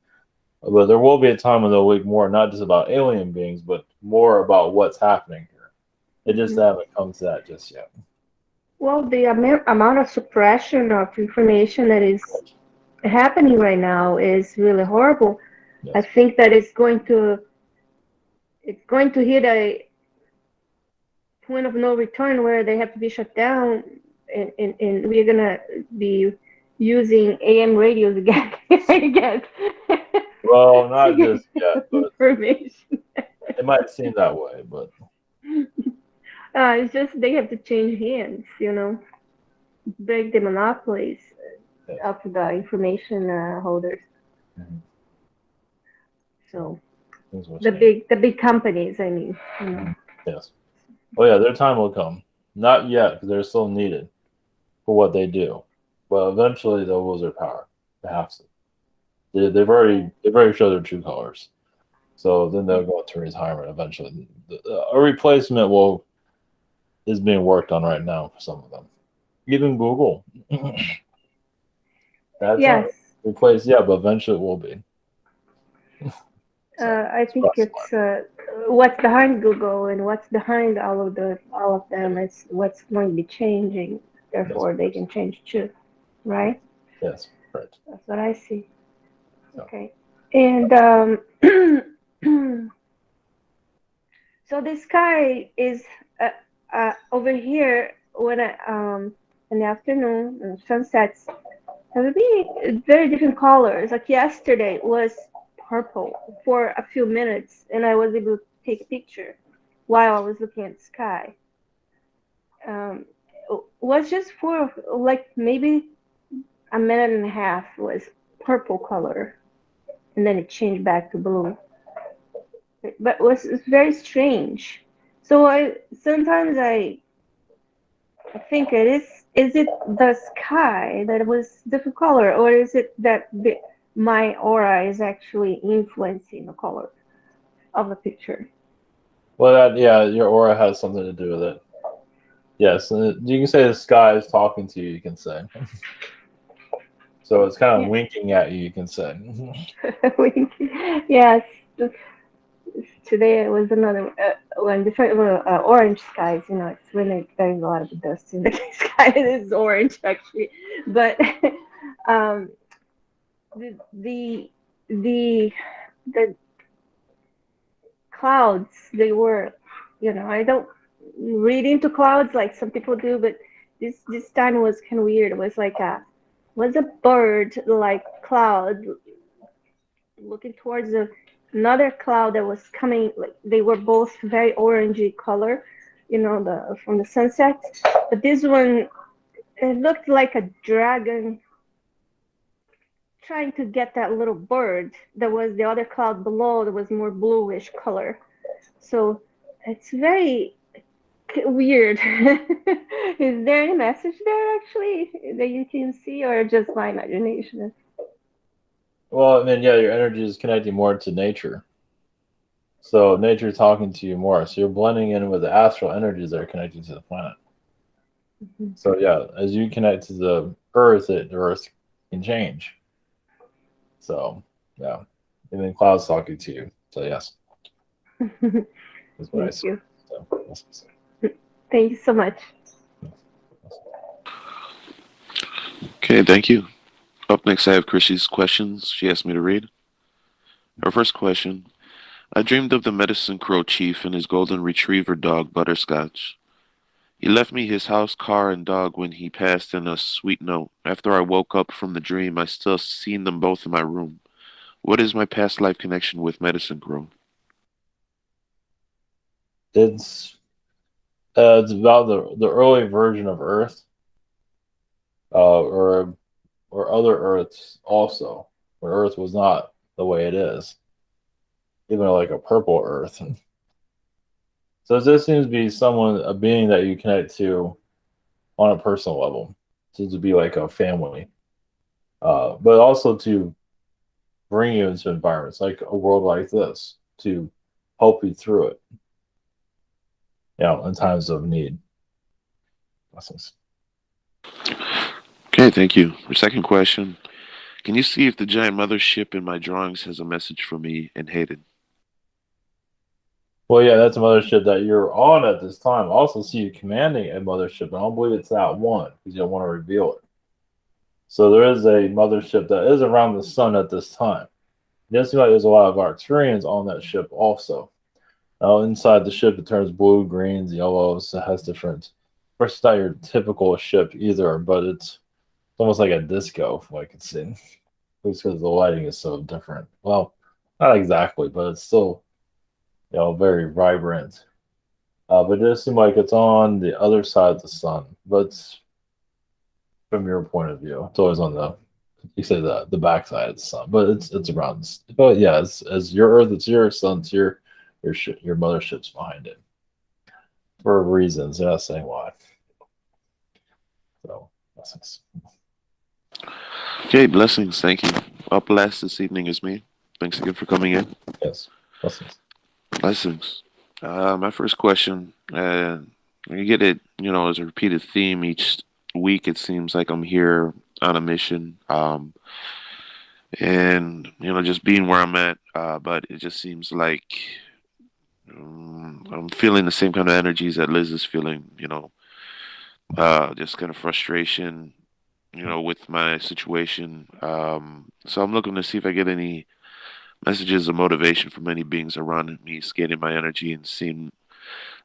But there will be a time when they'll leak more, not just about alien beings, but more about what's happening here. It just haven't come to that just yet. Well, the amount of suppression of information that is happening right now is really horrible. Yes. I think that it's going to hit a point of no return where they have to be shut down, and we're gonna be using AM radios again. I guess. Well, not just yet, but information. It might seem that way, but it's just they have to change hands, break the monopolies of the information holders. Mm-hmm. So the big companies, I mean. Yes. Oh yeah, their time will come. Not yet, because they're still needed for what they do, but eventually they'll lose their power. They have to. They've already showed their true colors, so then they'll go into retirement eventually. A replacement is being worked on right now for some of them. Even Google. That's yes. Replaced, yeah, but eventually it will be. I think it's what's behind Google and what's behind all of them is what's going to be changing. Therefore, they can change too, right? Yes, right. That's what I see. Okay, and so the sky is over here when in the afternoon, sunsets have been very different colors. Like yesterday was purple for a few minutes, and I was able to take a picture while I was looking at the sky. Was just for like maybe a minute and a half was purple color, and then it changed back to blue. But it's very strange. So sometimes I think is it the sky that was different color, or is it that my aura is actually influencing the color of the picture? Well, your aura has something to do with it. Yes, you can say the sky is talking to you. You can say. So it's kind of winking at you. You can say. Yes. Today it was another one different orange skies. It's really there's a lot of dust in the sky. It is orange actually, but the clouds, they were, I don't read into clouds like some people do, but this time was kind of weird. It was like was a bird like cloud looking towards another cloud that was coming. Like they were both very orangey color, from the sunset. But this one, it looked like a dragon trying to get that little bird. There was the other cloud below that was more bluish color. So it's very weird. Is there any message there actually that you can see, or just my imagination? Well, I mean, yeah, your energy is connecting more to nature. So nature is talking to you more. So you're blending in with the astral energies that are connected to the planet. Mm-hmm. So yeah, as you connect to the earth, the earth can change. So yeah, and then clouds talking to you. So yes, that's what I Thank see. you. So, yes. Thank you so much. Okay, thank you. Up next, I have Chrissy's questions she asked me to read. Her first question: I dreamed of the medicine crow chief and his golden retriever dog, Butterscotch. He left me his house, car, and dog when he passed in a sweet note. After I woke up from the dream, I still seen them both in my room. What is my past life connection with Medicine Crow? It's about the early version of Earth, or other Earths also, where Earth was not the way it is, even like a purple Earth. So this seems to be a being that you connect to on a personal level. Seems to be like a family, but also to bring you into environments like a world like this to help you through it, in times of need. Blessings. Okay, thank you. Your second question: can you see if the giant mothership in my drawings has a message for me and Hayden? Well, yeah, that's a mothership that you're on at this time. I also see you commanding a mothership, but I don't believe it's that one because you don't want to reveal it. So there is a mothership that is around the sun at this time. It does seem like there's a lot of Arcturians on that ship also. Now, inside the ship, it turns blue, greens, yellows. It has different. Of course, it's not your typical ship either, but it's almost like a disco, from what I can see. Just because the lighting is so different. Well, not exactly, but it's still, very vibrant. But it does seem like it's on the other side of the sun. But from your point of view, it's always on you say the back side of the sun, but it's around. But yeah, as your Earth, it's your sun, it's your mothership's behind it for reasons. They're not saying why. So blessings. Okay, blessings. Thank you. Up last this evening is me. Thanks again for coming in. Yes, blessings. Blessings. My first question, you get it, as a repeated theme each week. It seems like I'm here on a mission, and just being where I'm at. But it just seems like I'm feeling the same kind of energies that Liz is feeling. Just kind of frustration, with my situation. So I'm looking to see if I get any messages of motivation from any beings around me, scanning my energy and seeing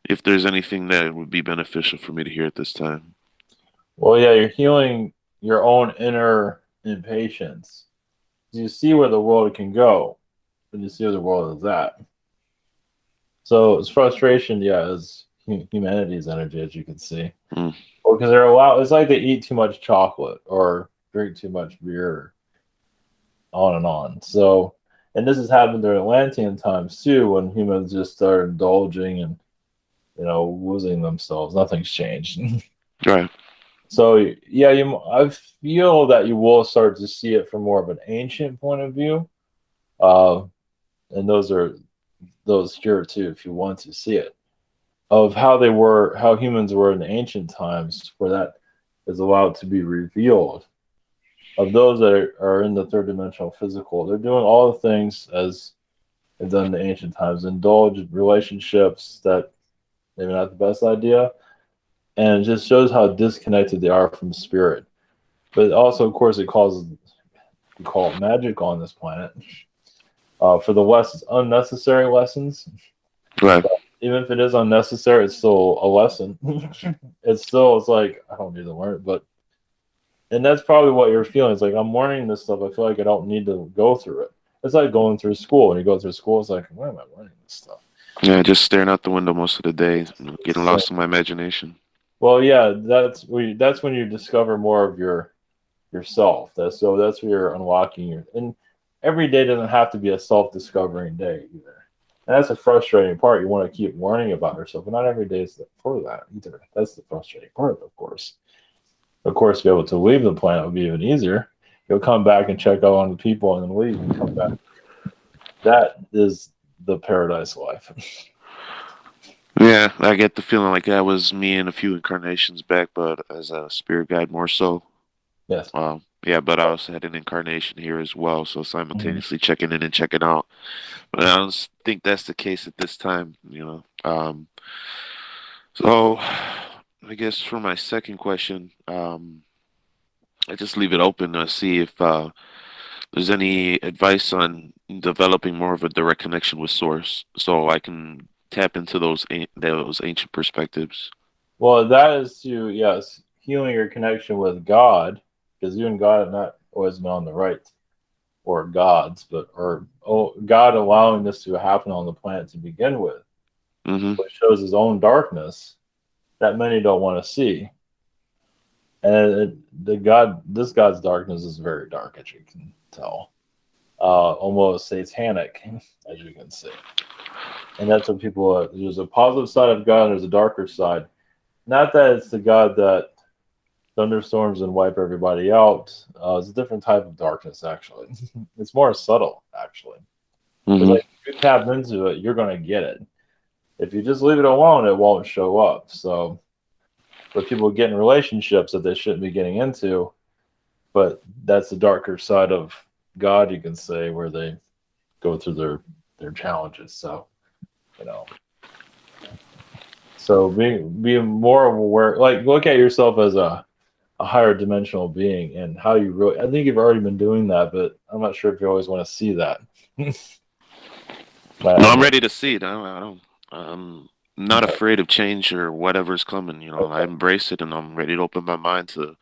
if there's anything that would be beneficial for me to hear at this time. Well, yeah, you're healing your own inner impatience. You see where the world can go, and you see where the world is at. So it's frustration, yeah, is humanity's energy, as you can see. Mm. Well, because it's like they eat too much chocolate or drink too much beer, on and on. So, and this has happened during Atlantean times too, when humans just started indulging and losing themselves. Nothing's changed. Right. So yeah, I feel that you will start to see it from more of an ancient point of view, and those here too, if you want to see it, of how humans were in the ancient times, where that is allowed to be revealed. Of those that are in the third dimensional physical, they're doing all the things as they've done in the ancient times, indulge in relationships that maybe not the best idea, and it just shows how disconnected they are from spirit. But also, of course, we call it magic on this planet. For the West, it's unnecessary lessons. Right. But even if it is unnecessary, it's still a lesson. It's like, I don't need to learn it, and that's probably what you're feeling. It's like, I'm learning this stuff. I feel like I don't need to go through it. It's like going through school. When you go through school, it's like, why am I learning this stuff? Yeah, just staring out the window most of the day, getting lost in my imagination. Well, yeah, that's when you discover more of yourself. That's where you're unlocking and every day doesn't have to be a self-discovering day either. And that's a frustrating part. You want to keep learning about yourself, but not every day is for that either. That's the frustrating part, of course. Of course, to be able to leave the planet would be even easier. You'll come back and check out on the people and then leave and come back. That is the paradise life. Yeah, I get the feeling like that was me in a few incarnations back, but as a spirit guide more so. Yes. Yeah, but I also had an incarnation here as well, so simultaneously checking in and checking out. But I don't think that's the case at this time, So I guess for my second question, I just leave it open to see if there's any advice on developing more of a direct connection with Source, so I can tap into those ancient perspectives. Well, that is healing your connection with God, because you and God have not always been on the right, or gods, God allowing this to happen on the planet to begin with, which shows his own darkness that many don't want to see. And this God's darkness is very dark, as you can tell, almost satanic, as you can see. And that's what people. There's a positive side of God, and there's a darker side. Not that it's the God that thunderstorms and wipe everybody out. It's a different type of darkness, actually. It's more subtle, actually. It's like if you tap into it, you're going to get it. If you just leave it alone, it won't show up. So, but people get in relationships that they shouldn't be getting into. But that's the darker side of God, you can say, where they go through their challenges. So, So being more aware, like look at yourself as a higher dimensional being and how you really. I think you've already been doing that, but I'm not sure if you always want to see that. No, I'm ready to see it. I'm not afraid of change or whatever's coming. I embrace it, and I'm ready to open my mind to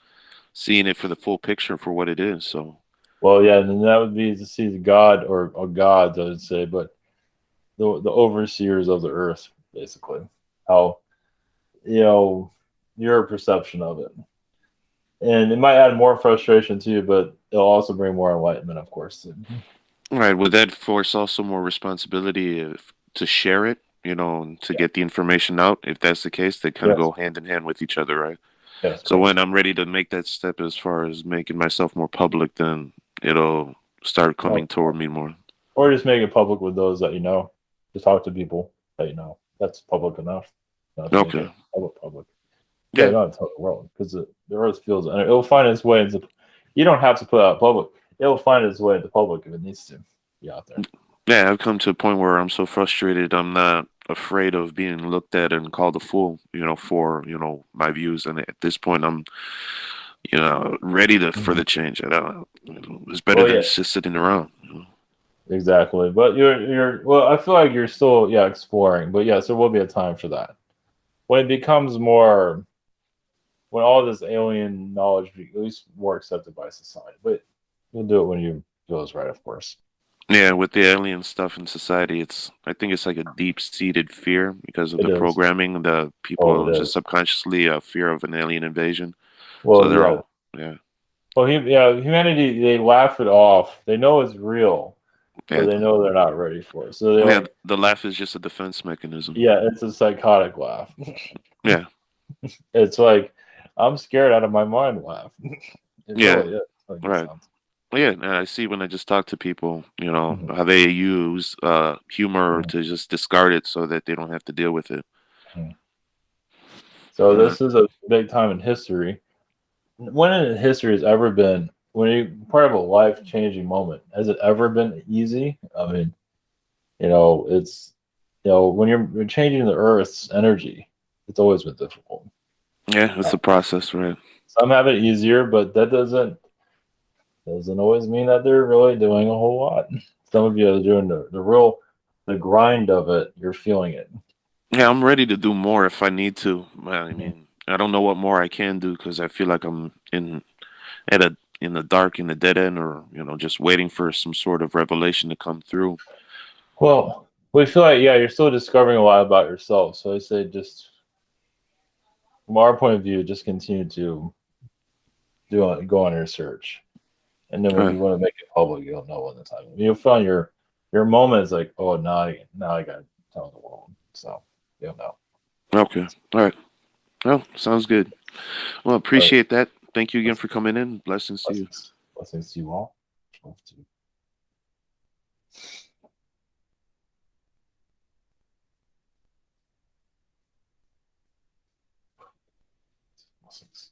seeing it for the full picture for what it is. So. Well, yeah, and that would be to see the God or gods, I would say, but the overseers of the earth, basically. How your perception of it. And it might add more frustration to you, but it'll also bring more enlightenment, of course. Right. Would that force also more responsibility to share it, and to get the information out? If that's the case, they kind of go hand in hand with each other, right? Yes. So when I'm ready to make that step as far as making myself more public, then it'll start coming toward me more. Or just make it public with those that you know. Just talk to people that you know. That's public enough. Okay. Public. Yeah. Not tell the world, because the earth feels it. It'll find its way into. You don't have to put it out public. It'll find its way into public if it needs to be out there. Yeah, I've come to a point where I'm so frustrated. I'm not afraid of being looked at and called a fool, for my views. And at this point, I'm, ready for the change. It's better than just sitting around. Exactly, but you're well. I feel like you're still exploring, but yes, there will be a time for that. When it becomes more, when all this alien knowledge be at least more accepted by society, but you'll do it when you feel it's right, of course. Yeah, with the alien stuff in society, I think it's like a deep-seated fear because of the programming. The people just subconsciously fear of an alien invasion. Well, so they're all, yeah. Well, humanity, they laugh it off. They know it's real, but they know they're not ready for it. So they the laugh is just a defense mechanism. Yeah, it's a psychotic laugh. Yeah. It's like, I'm scared out of my mind laugh. Really right. Well, yeah, I see when I just talk to people, how they use humor to just discard it so that they don't have to deal with it. So this is a big time in history. When in history has ever been, when you're part of a life-changing moment, has it ever been easy? I mean, it's, when you're changing the Earth's energy, it's always been difficult. Yeah, it's a process, right? Some have it easier, but that doesn't always mean that they're really doing a whole lot. Some of you are doing the grind of it. You're feeling it. Yeah, I'm ready to do more if I need to. I mean, I don't know what more I can do because I feel like I'm at in the dark, in the dead end, or just waiting for some sort of revelation to come through? Well, we feel like you're still discovering a lot about yourself. So I say just from our point of view, just continue to go on your search. And then when you want to make it public, you'll know when the time. You'll find your moment is like, oh, now I got to tell the world. So you'll know. Okay. All right. Well, sounds good. Well, appreciate that. Thank you again for coming in. Blessings to you. Blessings to you all. Blessings.